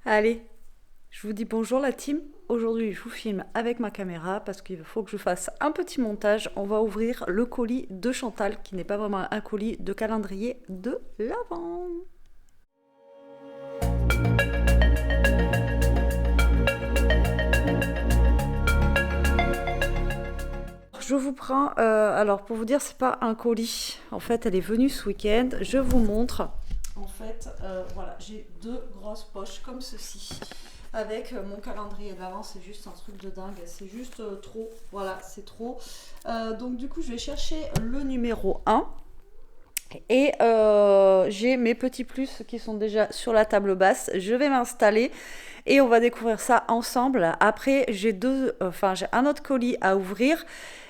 Allez, je vous dis bonjour la team. Aujourd'hui, je vous filme avec ma caméra parce qu'il faut que je fasse un petit montage. On va ouvrir le colis de Chantal, qui n'est pas vraiment un colis de calendrier de l'Avent. Je vous prends, alors pour vous dire, c'est pas un colis. En fait, elle est venue ce week-end. Je vous montre. En fait, voilà, j'ai deux grosses poches comme ceci. Avec mon calendrier de l'Avent, c'est juste un truc de dingue. C'est juste trop. Voilà, c'est trop. Donc du coup, je vais chercher le numéro 1. Et j'ai mes petits plus qui sont déjà sur la table basse. Je vais m'installer et on va découvrir ça ensemble. Après, j'ai j'ai un autre colis à ouvrir.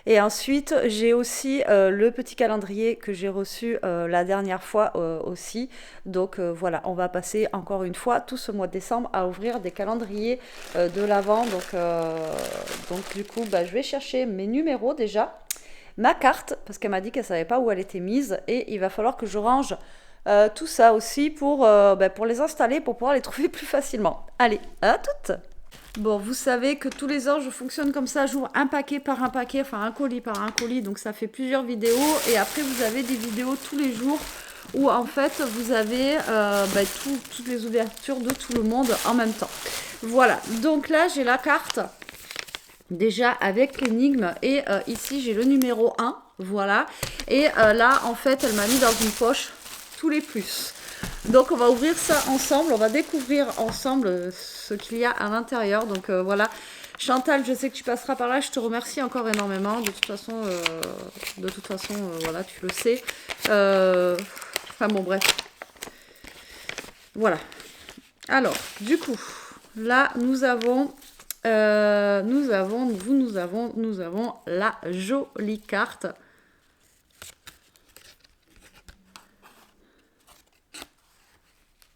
Et ensuite, j'ai aussi le petit calendrier que j'ai reçu la dernière fois aussi. Donc voilà, on va passer encore une fois tout ce mois de décembre à ouvrir des calendriers de l'Avent. Donc du coup, je vais chercher mes numéros déjà, ma carte, parce qu'elle m'a dit qu'elle savait pas où elle était mise, et il va falloir que je range tout ça aussi pour les installer, pour pouvoir les trouver plus facilement. Allez, à toutes. Bon, vous savez que tous les ans, je fonctionne comme ça, j'ouvre un paquet par un paquet, enfin un colis par un colis, donc ça fait plusieurs vidéos, et après vous avez des vidéos tous les jours où en fait vous avez toutes les ouvertures de tout le monde en même temps. Voilà, donc là j'ai la carte déjà avec l'énigme et ici j'ai le numéro 1, voilà, et là en fait elle m'a mis dans une poche tous les plus. Donc on va ouvrir ça ensemble, on va découvrir ensemble ce qu'il y a à l'intérieur. Donc voilà, Chantal, je sais que tu passeras par là, je te remercie encore énormément. De toute façon, voilà, tu le sais. Enfin bon, bref. Voilà. Alors, du coup, là, nous avons la jolie carte.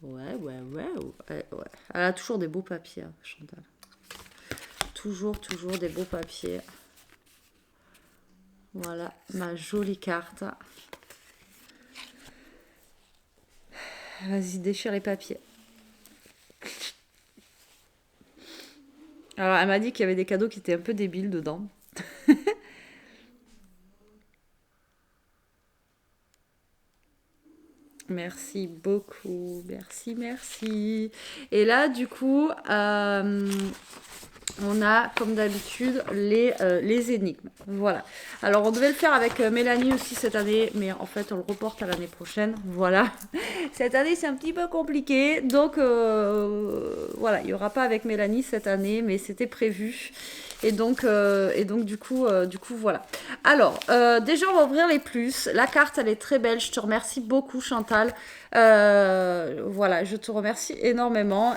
Ouais. Ouais. Elle a toujours des beaux papiers, Chantal. Toujours des beaux papiers. Voilà, ma jolie carte. Vas-y, déchire les papiers. Alors, elle m'a dit qu'il y avait des cadeaux qui étaient un peu débiles dedans. Merci beaucoup, merci. Et là, du coup, on a, comme d'habitude, les énigmes. Voilà. Alors, on devait le faire avec Mélanie aussi cette année, mais en fait, on le reporte à l'année prochaine. Voilà. Cette année, c'est un petit peu compliqué. Donc, voilà, il n'y aura pas avec Mélanie cette année, mais c'était prévu. Et donc du coup, voilà. Alors, déjà, on va ouvrir les plus. La carte, elle est très belle. Je te remercie beaucoup, Chantal. Voilà, je te remercie énormément.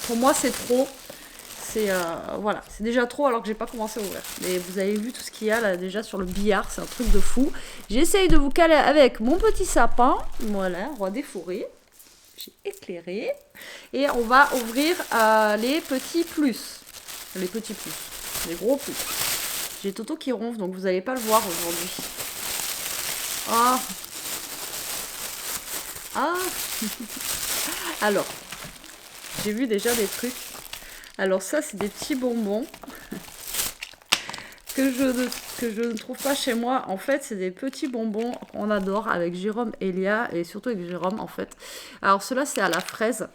Pour moi, c'est trop. Voilà, c'est déjà trop alors que j'ai pas commencé à ouvrir. Mais vous avez vu tout ce qu'il y a là déjà sur le billard, c'est un truc de fou. J'essaye de vous caler avec mon petit sapin. Voilà, roi des forêts. J'ai éclairé. Et on va ouvrir les petits plus. Les petits plus. Les gros plus. J'ai Toto qui ronfle, donc vous n'allez pas le voir aujourd'hui. Ah. Ah. Alors, j'ai vu déjà des trucs. Alors ça, c'est des petits bonbons que je ne trouve pas chez moi. En fait, c'est des petits bonbons qu'on adore avec Jérôme et Léa, et surtout avec Jérôme, en fait. Alors ceux-là, c'est à la fraise.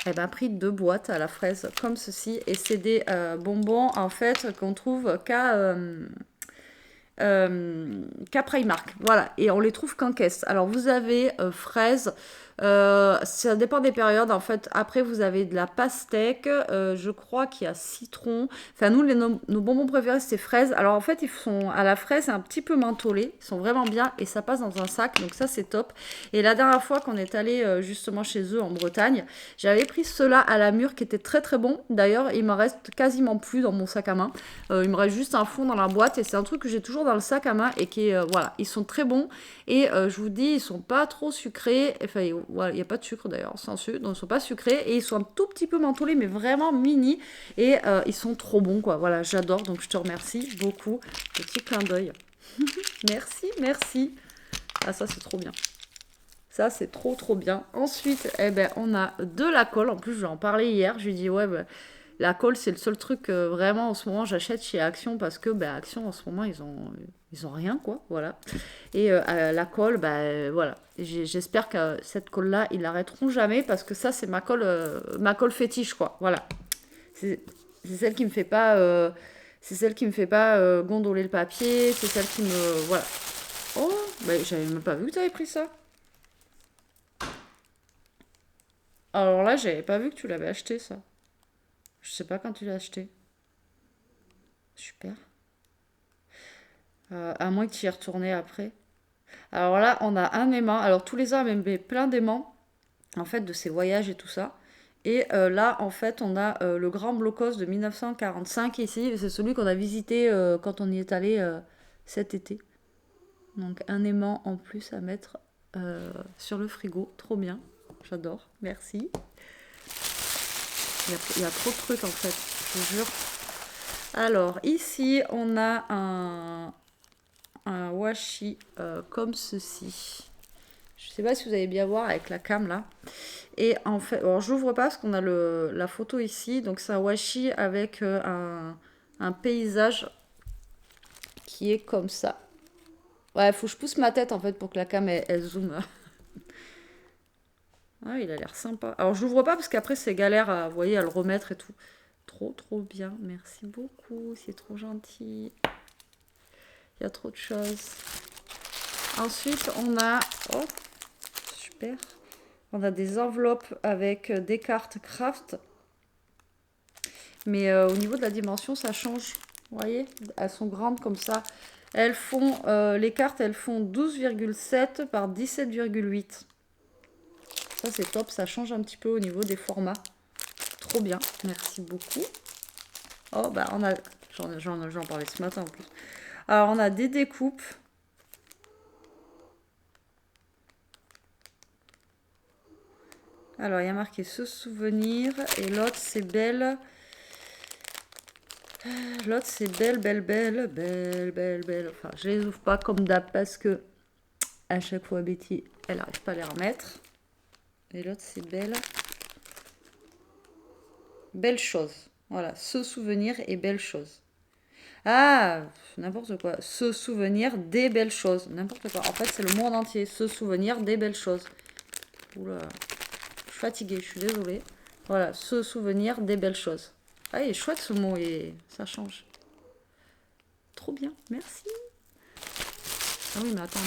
Elle m'a pris 2 boîtes à la fraise comme ceci. Et c'est des bonbons, en fait, qu'on trouve qu'à Primark. Voilà, et on les trouve qu'en caisse. Alors vous avez fraises, ça dépend des périodes en fait. Après vous avez de la pastèque, je crois qu'il y a citron. Enfin nous nos bonbons préférés c'est fraises. Alors en fait ils sont à la fraise, c'est un petit peu mentholé, ils sont vraiment bien et ça passe dans un sac, donc ça c'est top. Et la dernière fois qu'on est allé justement chez eux en Bretagne, j'avais pris ceux-là à la mûre qui étaient très très bons. D'ailleurs il me reste quasiment plus dans mon sac à main. Il me reste juste un fond dans la boîte et c'est un truc que j'ai toujours dans le sac à main et qui est, voilà, ils sont très bons et je vous dis, ils sont pas trop sucrés, enfin, voilà, il n'y a pas de sucre d'ailleurs, sans sucre, donc ils sont pas sucrés et ils sont un tout petit peu mentholés mais vraiment mini et ils sont trop bons quoi, voilà, j'adore, donc je te remercie beaucoup, petit clin d'œil. Merci. Ah ça c'est trop bien. Ça, c'est trop bien. Ensuite, eh ben, on a de la colle. En plus, je vais en parler hier. Je lui ai dit, ouais, ben, la colle, c'est le seul truc vraiment en ce moment j'achète chez Action parce que ben, Action en ce moment ils ont rien quoi, voilà. Et la colle, ben voilà. J'espère que cette colle là ils l'arrêteront jamais parce que ça c'est ma colle fétiche quoi, voilà. C'est celle qui me fait pas gondoler le papier, c'est celle qui me voilà. Oh, ben j'avais même pas vu que tu avais pris ça. Alors là, j'avais pas vu que tu l'avais acheté ça. Je sais pas quand tu l'as acheté. Super. À moins que tu y aies retourné après. Alors là, on a un aimant. Alors tous les ans, on met plein d'aimants, en fait, de ses voyages et tout ça. Et là, en fait, on a le Grand Blocos de 1945 ici. C'est celui qu'on a visité quand on y est allé cet été. Donc un aimant en plus à mettre sur le frigo. Trop bien. J'adore. Merci. Il y a trop de trucs en fait, je vous jure. Alors, ici, on a un washi comme ceci. Je sais pas si vous allez bien voir avec la cam là. Et en fait, alors j'ouvre pas parce qu'on a la photo ici. Donc c'est un washi avec un paysage qui est comme ça. Ouais, faut que je pousse ma tête en fait pour que la cam elle zoome. Ah, il a l'air sympa. Alors je l'ouvre pas parce qu'après c'est galère à, vous voyez, à le remettre et tout. Trop bien. Merci beaucoup. C'est trop gentil. Il y a trop de choses. Ensuite, on a... Oh, super. On a des enveloppes avec des cartes craft. Mais au niveau de la dimension, ça change. Vous voyez? Elles sont grandes comme ça. Elles font... les cartes, elles font 12,7 par 17,8. Ça, c'est top. Ça change un petit peu au niveau des formats. Trop bien. Merci beaucoup. Oh, bah, on a... J'en parlais ce matin en plus. Alors, on a des découpes. Alors, il y a marqué ce souvenir. Et l'autre, c'est belle. L'autre, c'est belle. Enfin, je les ouvre pas comme d'hab parce que à chaque fois, Betty, elle n'arrive pas à les remettre. Et l'autre, c'est belle. Belle chose. Voilà, ce souvenir et belle chose. Ah, n'importe quoi. Se souvenir des belles choses. N'importe quoi. En fait, c'est le monde entier. Se souvenir des belles choses. Oula. Je suis fatiguée, je suis désolée. Voilà, se souvenir des belles choses. Ah, il est chouette ce mot et ça change. Trop bien, merci. Ah oui, mais attendez,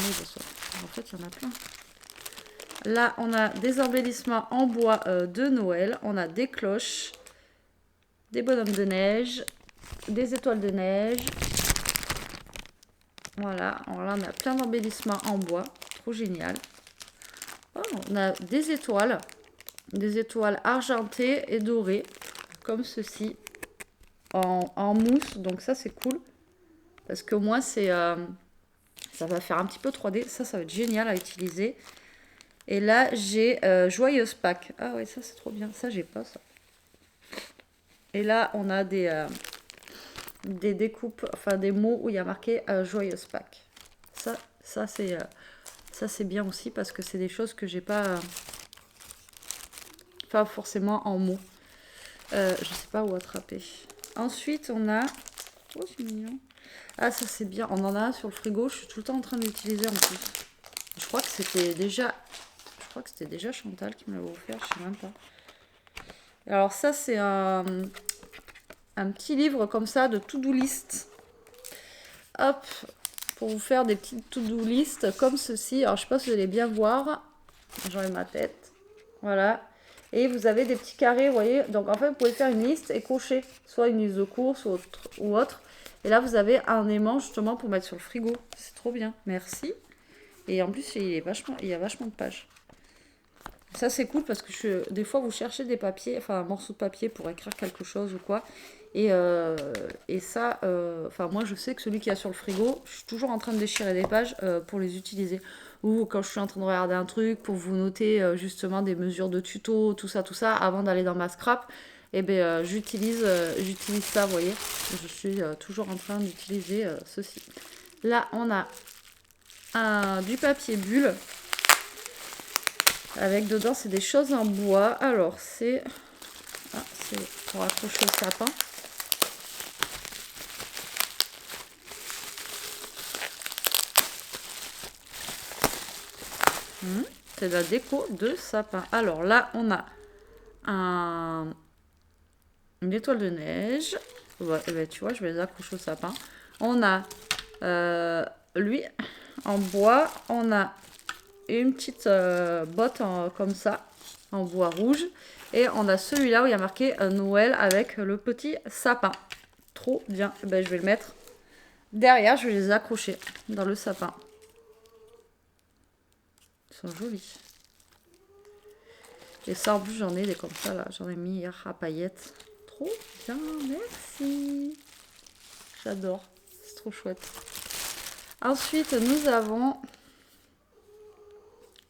en fait, il y en a plein. Là, on a des embellissements en bois de Noël. On a des cloches, des bonhommes de neige, des étoiles de neige. Voilà, alors là, on a plein d'embellissements en bois. Trop génial. Oh, on a des étoiles argentées et dorées, comme ceci, en mousse. Donc ça, c'est cool. Parce qu'au moins, ça va faire un petit peu 3D. Ça va être génial à utiliser. Et là, j'ai Joyeuse Pâques. Ah ouais, ça, c'est trop bien. Ça, j'ai pas ça. Et là, on a des découpes, enfin des mots où il y a marqué Joyeuse Pâques. Ça c'est bien aussi parce que c'est des choses que j'ai pas forcément en mots. Je sais pas où attraper. Ensuite, on a... Oh, c'est mignon. Ah, ça c'est bien. On en a un sur le frigo. Je suis tout le temps en train de l'utiliser en plus. Je crois que c'était déjà... Chantal qui me l'avait offert. Je sais même pas. Alors ça, c'est un petit livre comme ça de to-do list. Hop, pour vous faire des petites to-do list comme ceci. Alors je sais pas si vous allez bien voir. J'enlève ma tête. Voilà. Et vous avez des petits carrés, vous voyez. Donc en fait, vous pouvez faire une liste et cocher. Soit une liste de courses ou autre. Et là, vous avez un aimant justement pour mettre sur le frigo. C'est trop bien. Merci. Et en plus, il y a vachement de pages. Ça, c'est cool parce que des fois, vous cherchez des papiers, enfin un morceau de papier pour écrire quelque chose ou quoi. Et ça, moi, je sais que celui qu'il y a sur le frigo, je suis toujours en train de déchirer des pages pour les utiliser. Ou quand je suis en train de regarder un truc, pour vous noter justement des mesures de tuto, tout ça, avant d'aller dans ma scrap, et ben j'utilise ça, vous voyez. Je suis toujours en train d'utiliser ceci. Là, on a du papier bulle. Avec dedans, c'est des choses en bois. Alors, c'est pour accrocher au sapin. C'est de la déco de sapin. Alors là, on a une étoile de neige. Ouais, ben, tu vois, je vais les accrocher au sapin. On a lui en bois. On a une petite botte comme ça, en bois rouge. Et on a celui-là où il y a marqué Noël avec le petit sapin. Trop bien. Ben, je vais le mettre derrière. Je vais les accrocher dans le sapin. Ils sont jolis. Et ça, en plus, j'en ai des comme ça, là. J'en ai mis hier à paillettes. Trop bien, merci. J'adore. C'est trop chouette. Ensuite, nous avons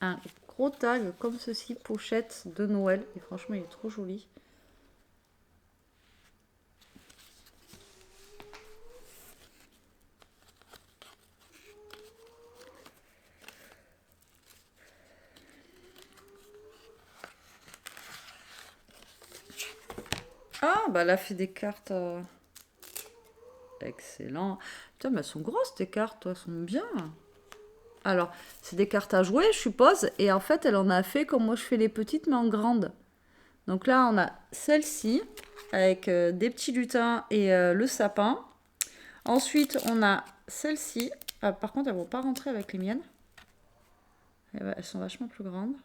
un gros tag comme ceci, pochette de Noël. Et franchement, il est trop joli. Ah, bah elle a fait des cartes. Excellent. Putain, mais elles sont grosses tes cartes, toi, elles sont bien. Alors, c'est des cartes à jouer, je suppose. Et en fait, elle en a fait comme moi je fais les petites, mais en grande. Donc là, on a celle-ci, avec des petits lutins et le sapin. Ensuite, on a celle-ci. Ah, par contre, elles ne vont pas rentrer avec les miennes. Elles sont vachement plus grandes.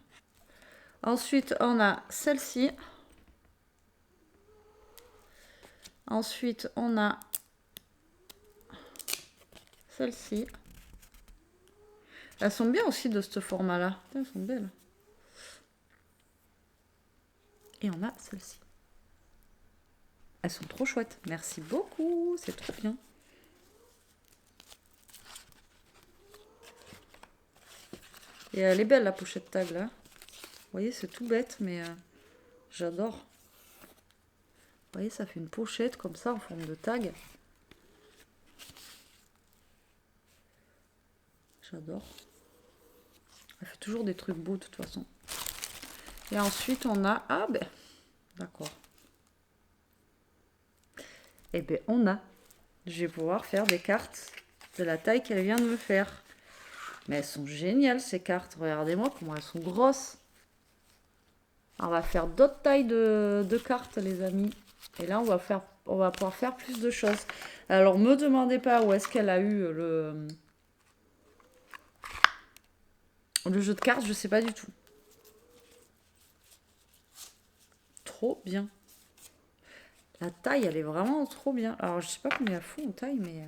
Ensuite, on a celle-ci. Ensuite, on a celle-ci. Elles sont bien aussi de ce format-là. Elles sont belles. Et on a celle-ci. Elles sont trop chouettes. Merci beaucoup. C'est trop bien. Et elle est belle la pochette tag là. Vous voyez, c'est tout bête, mais j'adore. Vous voyez, ça fait une pochette comme ça en forme de tag. J'adore. Elle fait toujours des trucs beaux de toute façon. Et ensuite, on a... Ah ben, d'accord. Et ben, on a... Je vais pouvoir faire des cartes de la taille qu'elle vient de me faire. Mais elles sont géniales ces cartes. Regardez-moi comment elles sont grosses. On va faire d'autres tailles de cartes, les amis. Et là, on va pouvoir faire plus de choses. Alors, me demandez pas où est-ce qu'elle a eu le jeu de cartes, je sais pas du tout. Trop bien. La taille, elle est vraiment trop bien. Alors, je sais pas combien elles font en taille, mais...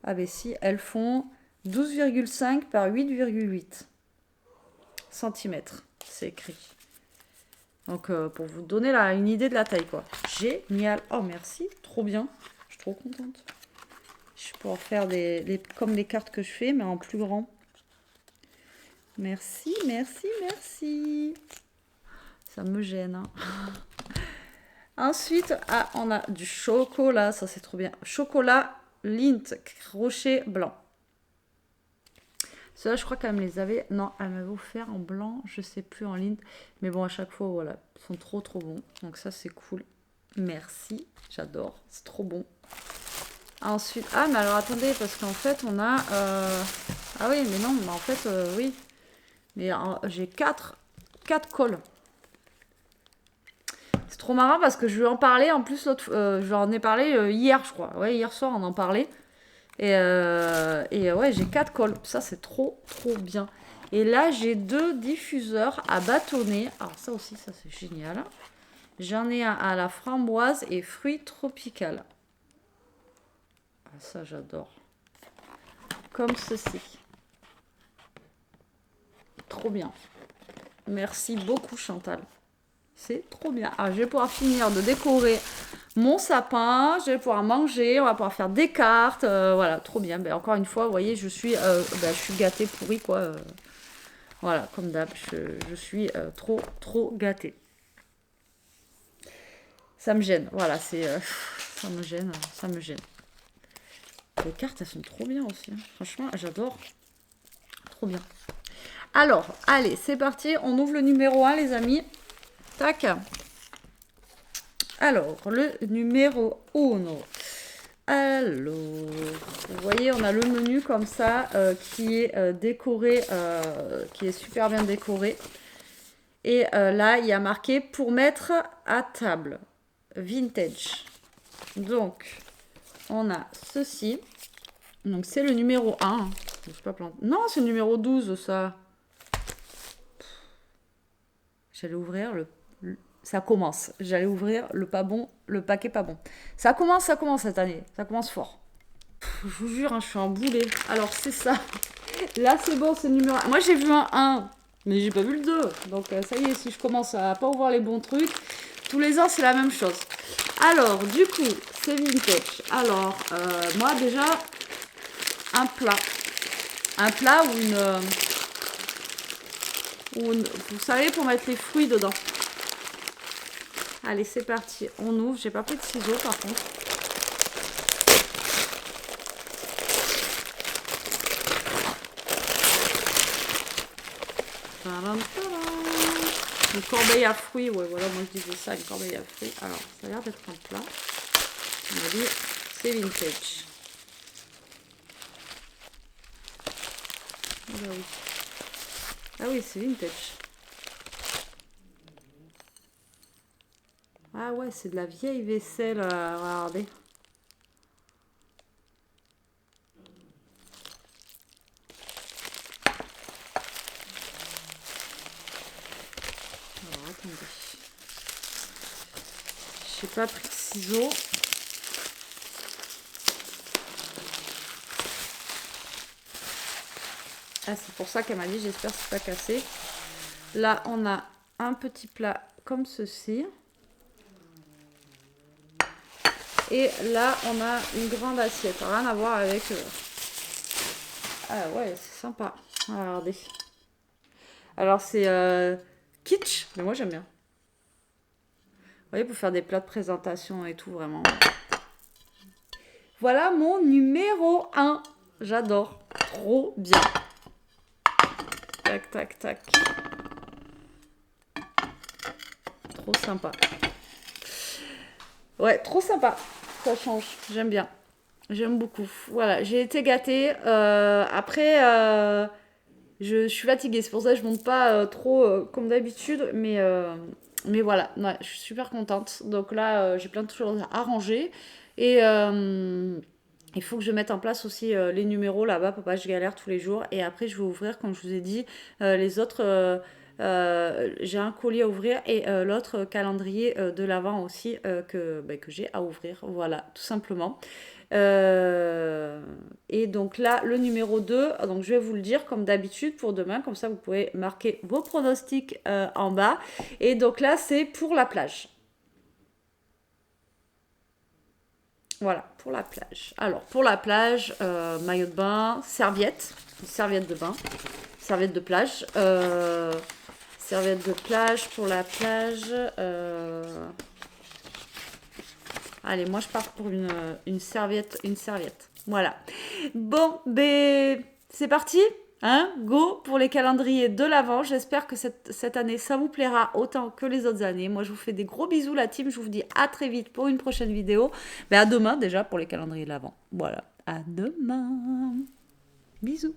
Ah ben si, elles font 12,5 par 8,8 cm. C'est écrit. Donc, pour vous donner là, une idée de la taille, quoi. Génial. Oh, merci. Trop bien. Je suis trop contente. Je vais pouvoir faire comme les cartes que je fais, mais en plus grand. Merci, merci, merci. Ça me gêne. Hein. Ensuite, on a du chocolat. Ça, c'est trop bien. Chocolat Lindt crochet blanc. Ceux-là, je crois qu'elle me les avait... Non, elle m'avait offert en blanc. Je sais plus, en Lindt. Mais bon, à chaque fois, voilà. Ils sont trop, trop bons. Donc ça, c'est cool. Merci. J'adore. C'est trop bon. Ensuite... Ah, mais alors, attendez. Parce qu'en fait, on a... Ah oui, mais non. Mais en fait, oui. Mais j'ai 4 cols. C'est trop marrant parce que je lui en parlais. En plus, je lui en ai parlé hier, je crois. Ouais, hier soir, on en parlait. Et ouais, j'ai 4 cols. Ça, c'est trop, trop bien. Et là, j'ai 2 diffuseurs à bâtonner. Alors ça aussi, ça, c'est génial. J'en ai un à la framboise et fruits tropicales. Ah, ça, j'adore. Comme ceci. Trop bien. Merci beaucoup, Chantal. C'est trop bien. Alors, je vais pouvoir finir de décorer mon sapin. Je vais pouvoir manger. On va pouvoir faire des cartes. Voilà, trop bien. Ben, encore une fois, vous voyez, je suis gâtée, pourrie, quoi. Voilà, comme d'hab, je suis trop, trop gâtée. Ça me gêne. Voilà, c'est... ça me gêne, ça me gêne. Les cartes, elles sont trop bien aussi. Hein. Franchement, j'adore. Trop bien. Alors, allez, c'est parti. On ouvre le numéro 1, les amis. Tac. Alors, le numéro 1. Alors, vous voyez, on a le menu comme ça qui est décoré, qui est super bien décoré. Et là, il y a marqué pour mettre à table. Vintage. Donc, on a ceci. Donc, c'est le numéro 1. Je ne suis pas plantée. Non, c'est le numéro 12, ça. J'allais ouvrir le... Ça commence. J'allais ouvrir le pas bon, le paquet pas bon. Ça commence cette année. Ça commence fort. Je vous jure, hein, je suis un boulet. Alors, c'est ça. Là, c'est bon, c'est le numéro 1. Moi, j'ai vu un 1, mais j'ai pas vu le 2. Donc, ça y est, si je commence à pas ouvrir les bons trucs, tous les ans, c'est la même chose. Alors, du coup, c'est vintage. Alors, moi, déjà, un plat. Un plat ou une... Vous savez, pour mettre les fruits dedans. Allez, c'est parti. On ouvre. J'ai pas pris de ciseaux, par contre. Une corbeille à fruits. Ouais, voilà, moi je disais ça, une corbeille à fruits. Alors, ça a l'air d'être un plat. On m'a dit, c'est vintage. Ah, bah oui. Ah oui, c'est vintage. Ah ouais, c'est de la vieille vaisselle. Regardez. Alors, attendez. J'ai pas pris de ciseaux. Ah, c'est pour ça qu'elle m'a dit, j'espère que c'est pas cassé. Là, on a un petit plat comme ceci. Et là, on a une grande assiette. Rien à voir avec... Ah ouais, c'est sympa. Regardez. Alors, c'est kitsch, mais moi, j'aime bien. Vous voyez, pour faire des plats de présentation et tout, vraiment. Voilà mon numéro 1. J'adore. Trop bien. Tac, tac, tac. Trop sympa. Ouais, trop sympa. Ça change. J'aime bien. J'aime beaucoup. Voilà, j'ai été gâtée. Après, je suis fatiguée. C'est pour ça que je ne monte pas trop comme d'habitude. Mais voilà, ouais, je suis super contente. Donc là, j'ai plein de choses à arranger. Et il faut que je mette en place aussi les numéros là-bas pour pas que je galère tous les jours. Et après, je vais ouvrir, comme je vous ai dit, les autres... j'ai un colis à ouvrir et l'autre calendrier de l'Avent aussi que j'ai à ouvrir. Voilà, tout simplement. Et donc là, le numéro 2, donc je vais vous le dire comme d'habitude pour demain, comme ça vous pouvez marquer vos pronostics en bas. Et donc là, c'est pour la plage. Voilà, pour la plage. Alors, pour la plage, maillot de bain, serviette de bain, serviette de plage. Serviette de plage pour la plage. Allez, moi je pars pour une serviette. Voilà. Bon, ben c'est parti. Hein, go pour les calendriers de l'Avent. J'espère que cette année, ça vous plaira autant que les autres années. Moi, je vous fais des gros bisous, la team. Je vous dis à très vite pour une prochaine vidéo. Ben, à demain déjà pour les calendriers de l'Avent. Voilà. À demain. Bisous.